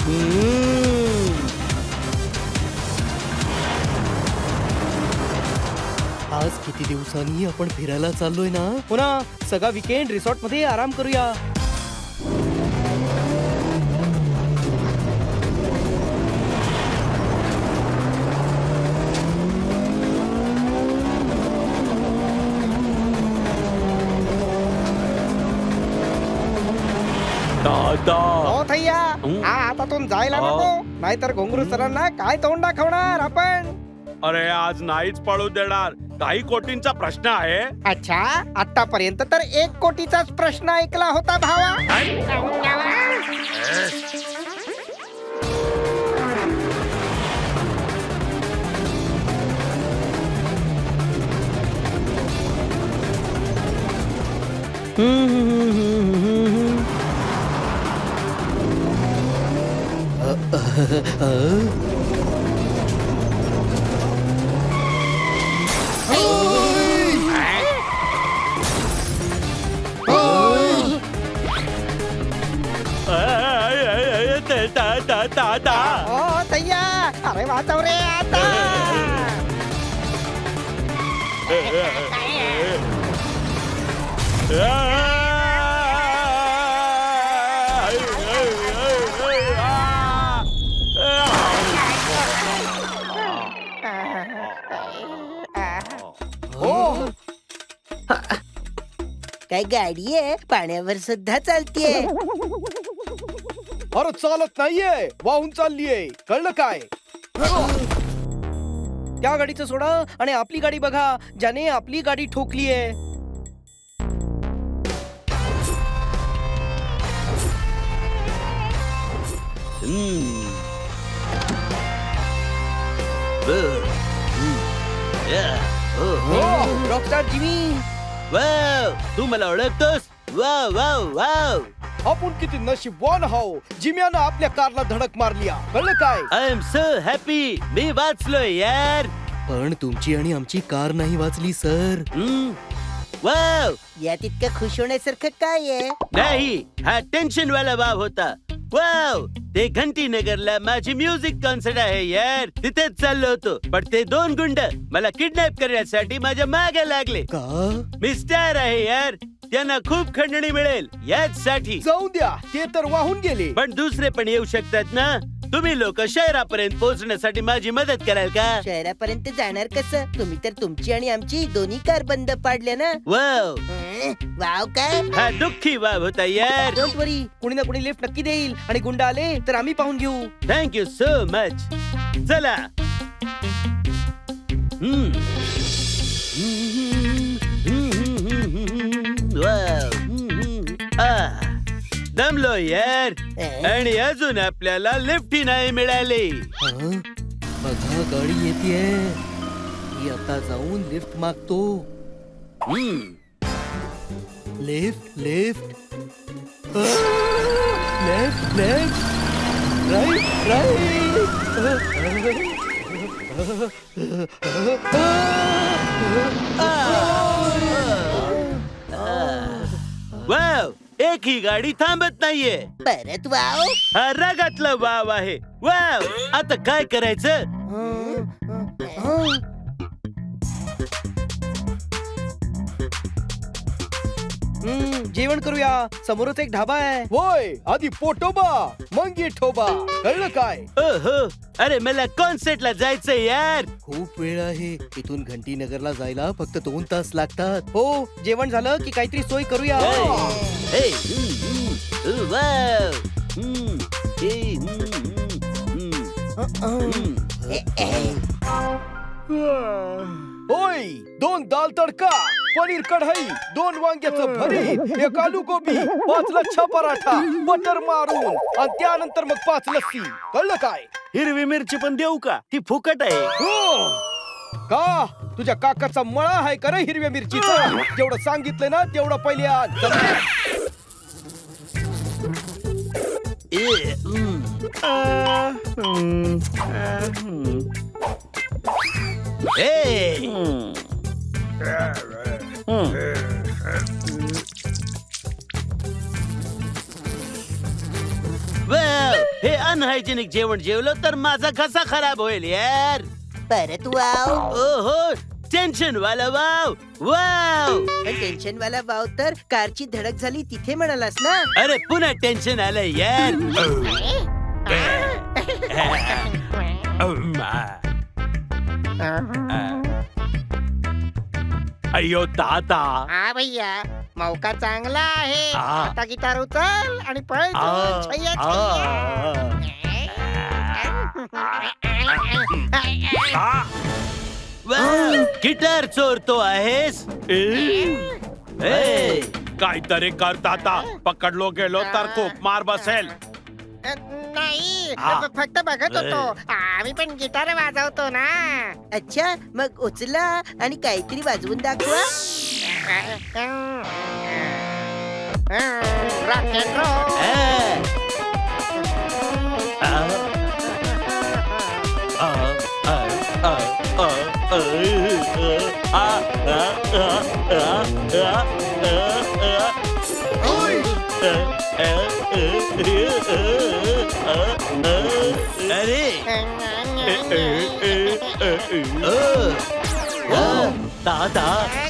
आज किती दिवसांनी आपण फिरायला चाललोय ना. पुन्हा सगळा वीकेंड रिसॉर्ट मध्ये आराम करूया. दादा हो थैया, हा हातातून जायला नको, नाहीतर घोंगरू सरांना काय तोंड दाखवणार आपण. अरे आज नाहीच पळू देणार. काही कोटींचा प्रश्न आहे. अच्छा, आतापर्यंत तर 1 कोटीचाच प्रश्न ऐकला होता भावा. दादा हो थैया, अरे वाचव रे आता. काय गाडी आहे, पाण्यावर सुद्धा चालतीये. अरे चालत नाहीये, वाहून चाललीये. कळलं काय? त्या गाडीचं सोडा आणि आपली गाडी बघा, ज्याने आपली गाडी ठोकलीये. रॉकस्टार जिमी, तू मला ओळखतोस? Wow wow wow. आपण किती नशीबवान आहो. जिम्यानं आपल्या कारला धडक मारली. कळलं काय? I am so happy. मी वाचलोय यार. पण तुमची आणि आमची कार नाही वाचली सर. वाव. यात इतकं खुश होण्यासारखं काय आहे? नाही, हा टेन्शन वाला वाव होता. वाव, ते घंटीनगरला माझी म्युझिक कॉन्सर्ट आहे यार. तिथेच चाललो होतो, पण ते 2 गुंड मला किडनॅप करण्यासाठी माझ्या मागे लागले. का? मी स्टार आहे यार, त्यांना खूप खंडणी मिळेल यासाठी. जाऊ द्या, ते तर वाहून गेले. पण दुसरे पण येऊ शकतात ना. तुम्ही लोक शहरापर्यंत पोहोचण्यासाठी माझी मदत कराल का? शहरापर्यंत जाणार कसं? तुम्ही तर तुमची आणि आमची दोन्ही कार बंद पाडल्या ना. वाव, वाव काय? हा दुःखी वाव होता यार. डोंट वरी, कुणी ना कुणी लिफ्ट नक्की देईल आणि गुंड आले तर आम्ही पाहून घेऊ. Thank you so much. चला. दमलो यार. आणि अजून आपल्याला लिफ्ट नाही मिळाली. बघा गाडी येते. मी आता जाऊन लिफ्ट मागतो. Lift lift left left right wow, एक ही गाडी थांबत नाहीये. परत वाव. हा रागातला वाव आहे. वाव, आता काय करायचं? जेवण करूया. समोरच एक ढाबा आहे. होय, आधी पोटोबा मग ठोबा. कळलं काय? ओहो, अरे मला कॉन्सर्टला जायचंय यार. खूप वेळ आहे. इथून घंटीनगरला जायला फक्त 2 तास लागतात. हो, जेवण झालं की काहीतरी सोय करूया. हे, वाव. होय, 2 दाल तडका, पनीर कढाई, 2 वांग्याचं भरीत, 1 आलू गोबी, 5 लच्छा पराठा, बटर मारून आणि त्यानंतर मग 5 लस्सी. कळलं काय? हिरवी मिरची पण देऊ का? ती फुकट आहे. हो. का तुझ्या काकाचा मळा आहे का रे हिरव्या मिरचीचा? जेवढं सांगितलं ना तेवढं पहिले आण. हे अनहायजेनिक जेवण जेवलो तर माझा घसा खराब होईल यार. परत वाव. ओहो, टेन्शन वाला वाव वाव. टेन्शन वाला वाव तर कारची धडक झाली तिथे म्हणालास ना. अरे पुन्हा टेन्शन आलं यार. अय्यो दादा. हा भैया मौका चांगला आहे. हा. आता गिटार उचल आणि पळ तू. आ, छैया, आ. छैया. वाव, गिटार चोरतो आहेस. ए, काहीतरी कर दादा. पकडलो गेलो तर खूप मार बसेल. नाही हा. फक्त बघत होतो. आम्ही पण गिटार वाजवतो ना. अच्छा मग उचला आणि काहीतरी वाजवून दाखवा. Rock and roll. अरे दादा.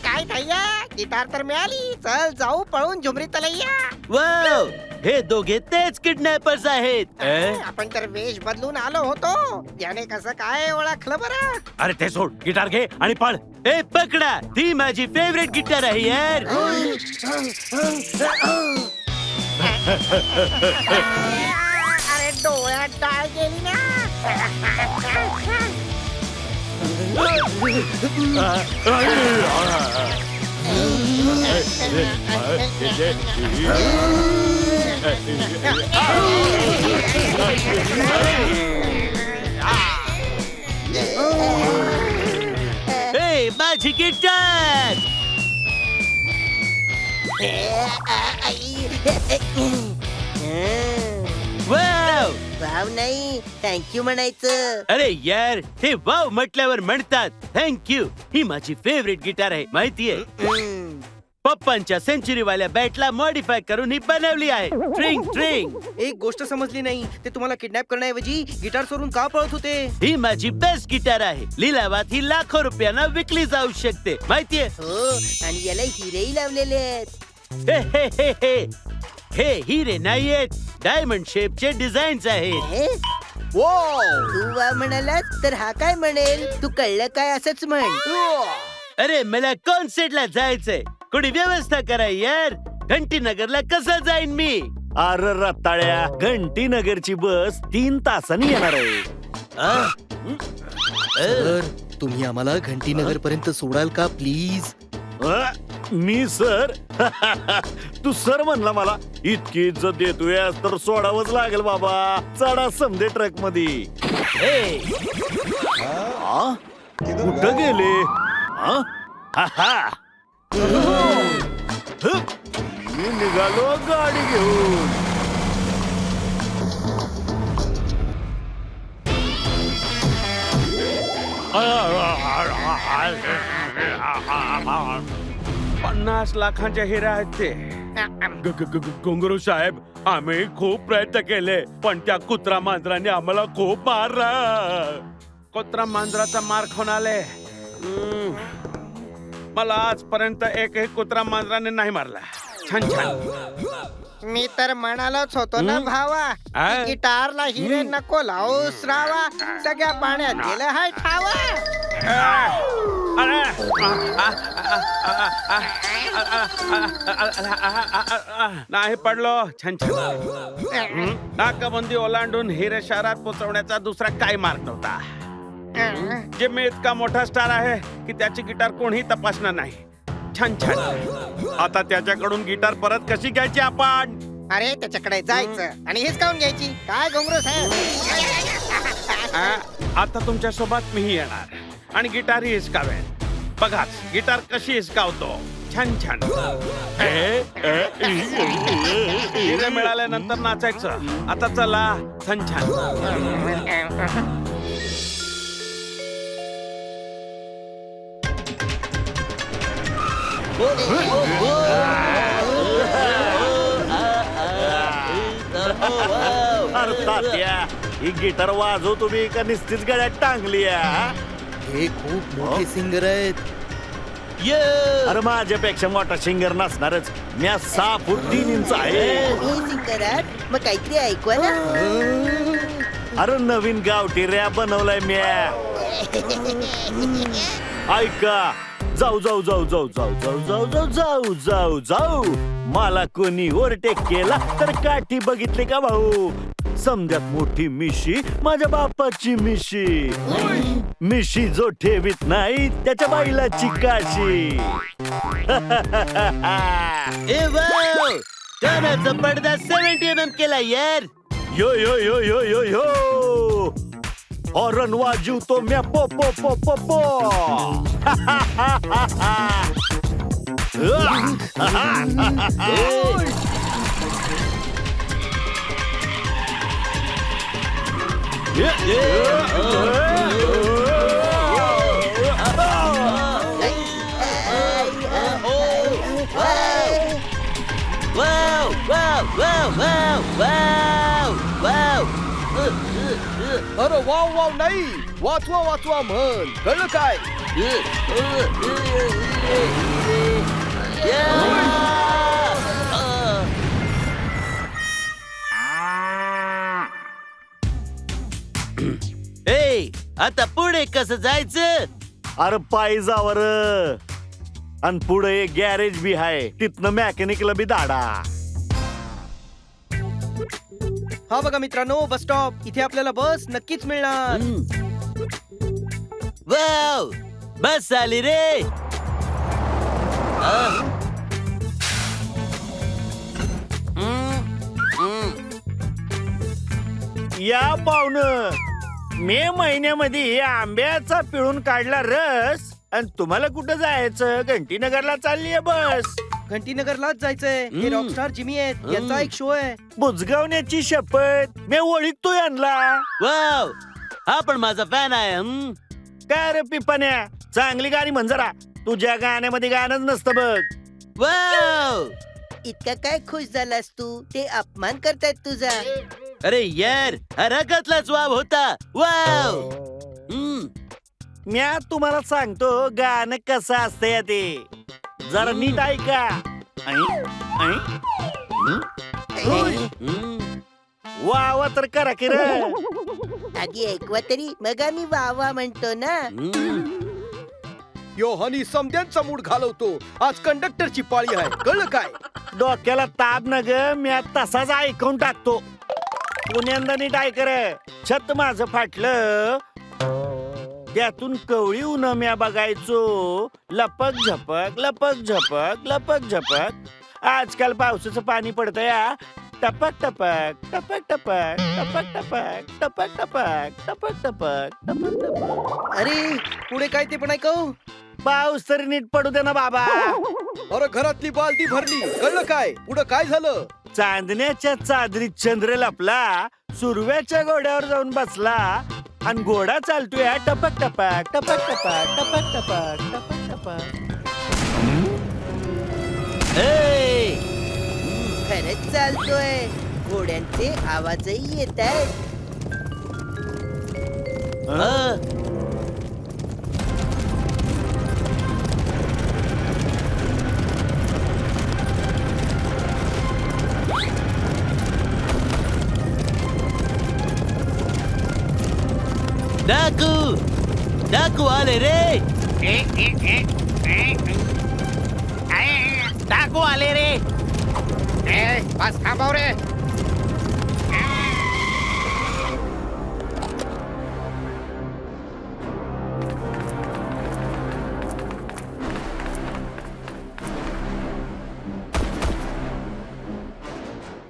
काय भैया गिटार तर मिळाली. चल जाऊ पळून झुमरी तलैया. वाव, हे दोघे तेच किडनॅपर्स आहेत. आपण तर वेश बदलून आलो होतो. त्याने कसं काय ओळखलं बरं. अरे ते सोड, गिटार घे आणि पळ. ए पकडा, ती माझी फेवरेट गिटार आहे यार. अरे डोळ्यात डाळ गेली ना. ए माझी गिटार. वाव. वाव नाही थँक्यू म्हणायचं. अरे यार, हे वाव म्हटल्यावर म्हणतात थँक्यू. ही माझी फेवरेट गिटार आहे माहितीये. हम्म. पप्पांच्या सेंचुरी वाल्या बॅटला मॉडिफाय करून ही बनवली आहे. ट्रिंग ट्रिंग. एक गोष्ट समजली नाही, ते तुम्हाला किडनॅप करण्याऐवजी गिटार चोरून का पळत होते? ही माझी बेस्ट गिटार आहे. लिलावात ही लाखो रुपयांना विकली जाऊ शकते माहितीये. हो आणि याला हिरेही लावलेले आहेत. हे हे हे हे हे हिरे नाहीयेत, डायमंड शेपचे डिझाईन्स आहेत. हे? तू वा म्हणालास तर हा काय म्हणेल? तू कळलं काय असंच म्हण. अरे मला कॉन्सर्टला जायचंय. कोणी व्यवस्था करा यार. घंटीनगरला कसं जाईन मी? अरे रताळ्या, घंटीनगरची बस 3 तासांनी येणार आहे. सर तुम्ही आम्हाला घंटीनगर पर्यंत सोडाल का प्लीज? मी सर? तू सर म्हणला मला. इतकी इज्जत देतोय तर सोडावंच लागेल बाबा. चढा समजे ट्रक मध्ये. ए, कुठं गेले? मी निघालो गाडी घेऊन. पन्नास लाखांच्या हिऱ्या आहेत ते. घुंगरू साहेब, आम्ही खूप प्रयत्न केले पण त्या कुत्रा मांजराने आम्हाला खूप मारला. कुत्रा मांजराचा मार खाऊन आले. मला आजपर्यंत एकही कुत्रा मांजराने नाही मारला. छान छान. मी तर म्हणालोच होतो ना भावा. आ? गिटारला हिरे नको लावूस रावा. सगळ्या पाण्यात गेलं हाय ठावा. नाही पडलो. छान छान. नाकाबंदी ओलांडून हिरे शहरात पोहोचवण्याचा दुसरा काय मार्ग नव्हता. जिम्मी इतका मोठा स्टार आहे की त्याची गिटार कोणीही तपासणार नाही. छान छान. आता त्याच्याकडून गिटार परत कशी घ्यायची आपण? अरे त्याच्याकडे जायचं आणि हिसकावून घ्यायची. काय घुंगरू साहेब. आता तुमच्या सोबत मीही येणार आणि गिटारही हिसकावेन. बघाच गिटार कशी हिसकावतो. छान छान. हिरे मिळाल्यानंतर नाचायचं. आता चला. छान छान. अरे तात्या, ही गिटार वाजव तुम्ही का निस्तीच गळ्यात टांगली आहे? हे खूप मोठे सिंगर आहेत. अरे माझ्यापेक्षा मोठा सिंगर नसणारच. मी 6 फूट 3 इंच आहे. मी सिंगर आहात, मग काहीतरी ऐकवा ना. अरे नवीन गावठी रॅप बनवलाय म्या. ऐका, जाऊ जाऊ जाऊ जाऊ जाऊ जाऊ जाऊ जाऊ जाऊ जाऊ जाऊ. मला कोणी ओव्हरटेक केला तर काठी बघितली का भाऊ? समजात मोठी मिशी माझ्या बापाची मिशी. मिशी जो ठेवीत नाही त्याच्या बाईलाची काशी. ए वाव, कानाचा पडदा 70 mm केला यार. यो यो यो यो यो यो. हॉर्न वाजवतो म्या पो पो पो पो पो. Wow wow wow wow wow wow. अरे वाव वाव नाही, वाचवा वाचवा म्हण. कळलं काय? ए, आता पुढे कसं जायचं? अरे पायी जावर. आणि पुढे एक गॅरेज बी आहे, तिथनं मॅकॅनिकला बी धाडा. हा बघा मित्रांनो, बस स्टॉप. इथे आपल्याला बस नक्कीच मिळणार. वाव, बस आली रे. या पाहुणं, मे महिन्यामध्ये आंब्याचा पिळून काढला रस. आणि तुम्हाला कुठं जायचं? घंटीनगरला चालली आहे बस. घंटीनगरलाच जायचंय. हे रॉकस्टार जिमी आहेत, यांचा एक शो आहे. बुजगावण्याची शपथ, मी ओळखतो यांना. वाव, हा पण माझा फॅन आहे. काय रे पिपाण्या, चांगली गाणी म्हण जरा. तुझ्या गाण्यामध्ये गाणंच नसतं बघ. वाव, इतका काय खुश झालास तू? ते अपमान करतायत तुझा. अरे यार, हा रगतलाच वाव होता. वाव. म्या तुम्हाला सांगतो गाणं कसं असतंय ते. जरा नीट ऐका. वावा तर करा की रे. आधी ऐकवा तरी, मग आम्ही वा वा म्हणतो ना. यो हनी समद्यांचा मूड घालवतो. आज कंडक्टरची पाळी आहे. कळलं काय? डोक्याला ताप न ग, म्या तसाच ऐकून टाकतो. पुण्यांदा नीट ऐक रे. छत माझं फाटलं, त्यातून कवळी उन म्या बघायचो. लपक झपक लपक झपक लपक झपक. आजकाल पावसाचं पाणी पडतं या. टपक टपक टपक टपक टपक टपक टपक टपक टपक टपक टपक टपक. अरे पुढे काय ते पण ऐकव. पाऊस तरी नीट पडू दे ना बाबा. अरे घरातली बालदी भरली. कळलं काय? पुढं काय झालं? चांदण्याच्या चादरीत चंद्र लपला, सुरव्याच्या घोड्यावर जाऊन बसला. आणि घोडा चालतोय टपक टपक टपक टपक टपक टपक टपक टपक. ए, खरंच चालतोय. घोड्यांचे आवाजही येत आहेत. डाकू, डाकू आले रे. डाकू आले रे. बस थांबव रे.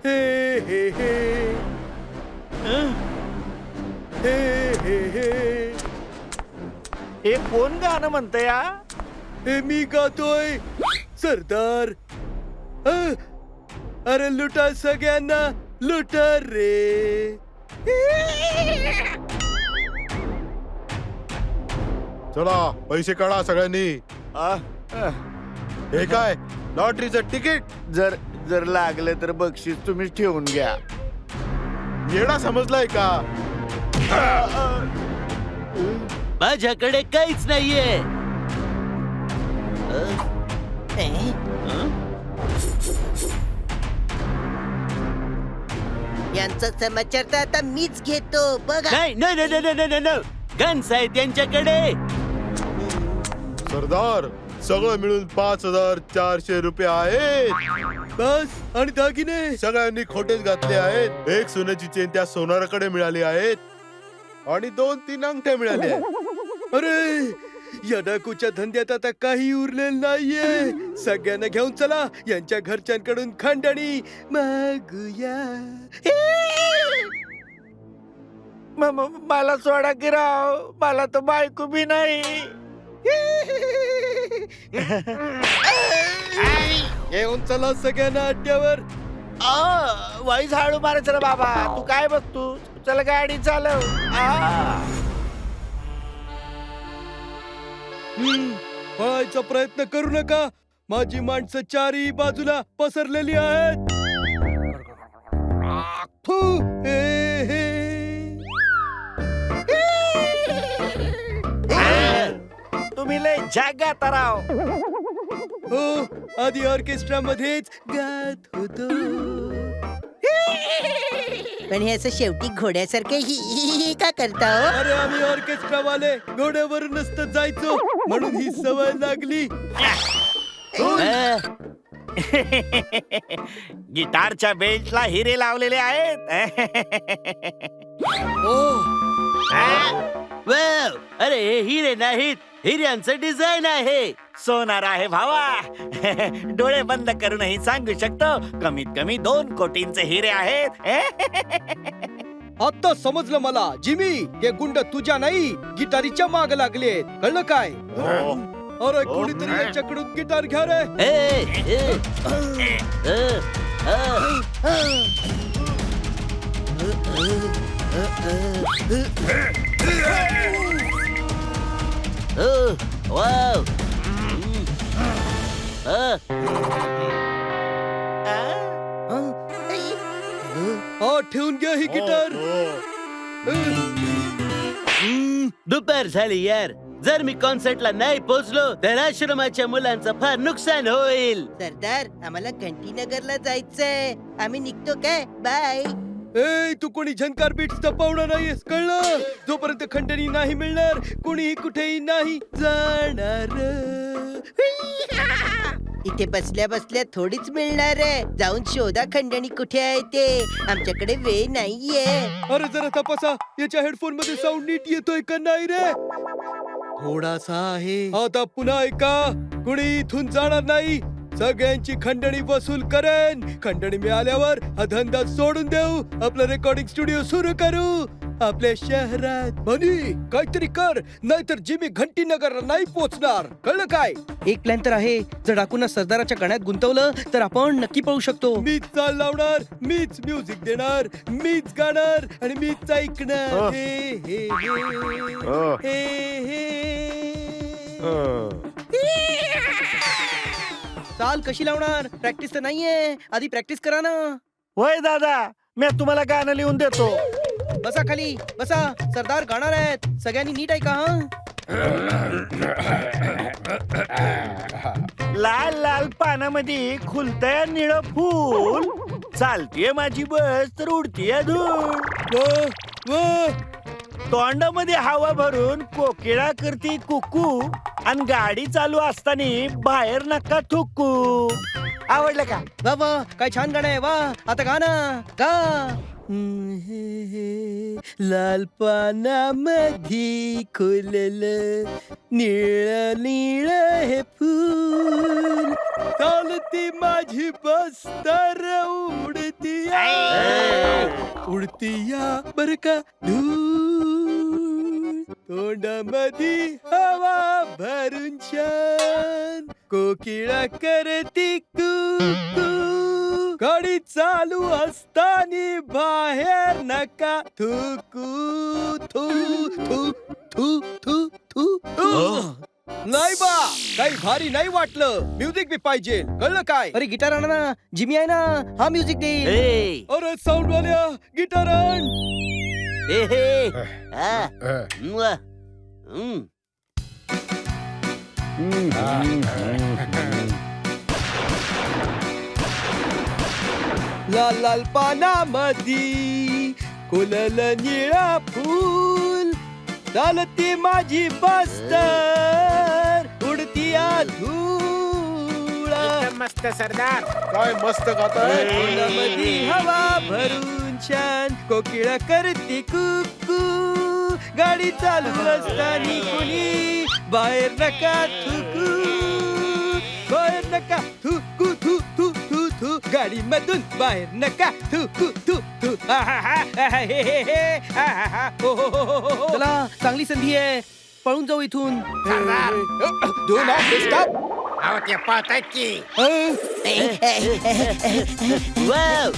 हे हे हे हे हे हे. हे कोण गाणं म्हणतंय या? हे मी गातोय सरदार. अरे लुटा सगळ्यांना लुटा रे. चला पैसे काढा सगळ्यांनी. हे काय? लॉटरीचं तिकीट. जर जर लागलं तर बक्षीस तुम्ही ठेवून घ्या. येडा समजलाय का? माझ्याकडे काहीच नाहीये. यांचा समाचार तर आता मीच घेतो बघा. नाही नाही नाही नाही नाही नाही गन्स आहे त्यांच्याकडे. सरदार सगळं मिळून 5400 रुपये आहेत. बस आणि दागिने सगळ्यांनी खोटेच घातले आहेत. एक सोन्याची चेन त्या सोनाराकडे मिळाली आहेत आणि 2-3 अंगठ्या मिळाल्या आहेत. अरे या डाकूच्या धंद्यात आता काही उरलेलं नाहीये. सगळ्यांना घेऊन चला, यांच्या घरच्यांकडून खंडणी मागूया. मला सोडा की राव, मला तर बायको बी नाही. घेऊन चला सगळ्यांना अड्ड्यावर. वाई झाडू मारायचं रे बाबा. तू काय बघतो? चल गाडी चालव. पळायचा प्रयत्न करू नका. माझी माणसं चारही बाजूला पसरलेली आहेत. थू, हे, हे. तुम्ही लय जागात राव. हो, आधी ऑर्केस्ट्रा मध्येच गात होतो. पण हे असं शेवटी घोड्यासारखं ही का करता हो? अरे आम्ही ऑर्केस्ट्रा वाले घोड्यावर नसतं जायचो, म्हणून ही सवय लागली. गिटारच्या बेल्टला हिरे लावलेले आहेत. वाव, अरे हे हिरे नाहीत, हिऱ्यांचं डिझाईन आहे. सोनार आहे भावा. डोळे बंद करूनही सांगू शकतो कमीत कमी 2 कोटींचे हिरे आहेत. आता समजलं मला. जिमी, हे गुंड तुझ्या नाही गिटारीच्या माग लागलेत. कळलं काय? अरे कोणीतरी यांच्याकडून गिटार घ्या रे. वाव. ठेवून घ्या ही गिटार. दुपार झाली यार. जर मी कॉन्सर्टला नाही पोहोचलो तर आश्रमाच्या मुलांचं फार नुकसान होईल. सरदार, आम्हाला घंटीनगरला जायचंय. आम्ही निघतो काय? बाय. ए, तू कोणी झंकार बीट्सचा पाहुणा नाहीयेस, कळलं? जोपर्यंत खंडणी नाही मिळणार, कोणीही कुठेही नाही जाणार. इथे बसल्या बसल्या थोडीच मिळणार आहे. जाऊन शोधा खंडणी कुठे आहे ते. आमच्याकडे वेळ नाहीये. अरे जरा तपासा, याच्या हेडफोन मध्ये साऊंड नीट येतोय का नाही रे? थोडासा आहे. आता पुन्हा ऐका, कुणी इथून जाणार नाही. सगळ्यांची खंडणी वसूल करेन. खंडणी मिळाल्यावर हा धंदा सोडून देऊ. आपलं रेकॉर्डिंग स्टुडिओ सुरू करू आपल्या शहरात. बनी, काहीतरी कर, नाहीतर जिमी घंटीनगरला नाही पोहोचणार. कळलं काय? एक प्लॅन तर आहे. जर डाकूंना सरदाराच्या गण्यात गुंतवलं तर आपण नक्की पळू शकतो. मीच चाल लावणार, मीच म्युझिक देणार, मीच गाणार आणि मीच ऐकणार. हे, हे, हे, हे. चाल कशी लावणार? प्रॅक्टिस तर नाहीये. आधी प्रॅक्टिस करा ना. होय दादा, मी तुम्हाला गाणं लिहून देतो. बसा खाली, बसा. सरदार गाणार आहेत. सगळ्यांनी नीट ऐका हा. लाल लाल पानामध्ये खुलतय निळ फूल. चालतीये माझी बस तर उडतीये धूळ. तोंडामध्ये हवा भरून कोकिळा करती कुकू. आणि गाडी चालू असताना बाहेर नका थुकू. आवडलं का? वा वा, काय छान गाणं आहे. वा, आता गा ना, गा. लाल पानामधी खुललं निळ निळ हे फूल. चालती माझी बस तर उडतीया, उडतीया बर का धूल. तोंडामधी हवा भरून छान कोकिळा करती कुकू. गाडी चालू असताना बाहेर नका थुकू. थू थू थू थू थू. नाही बा काही भारी नाही वाटलं. म्युझिक बी पाहिजे, कळलं काय? अरे गिटार आण ना, जिमी आहे ना, हा म्युझिक देईल. ए, अरे साऊंड वाल्या गिटार आण. ए, हे. हा. मुआ. हम्म. लाल लाल पानामधी खुलल निळा फूल, चालती माझी बस्तर उडती धूळा. मस्त सरदार. काय मस्त गाताय. मधी हवा भरून छान कोकिळ करते कुकू. गाडी चालू असताना कुणी बाहेर नका थुकू, बाहेर नका थुकू थू थू थू थू. गाडी मधून बाहेर नका थुकू थू थू. चला चांगली संधी आहे, पळून जाऊ इथून. Do not disturb. अहो ते पाहतायत की. वाव.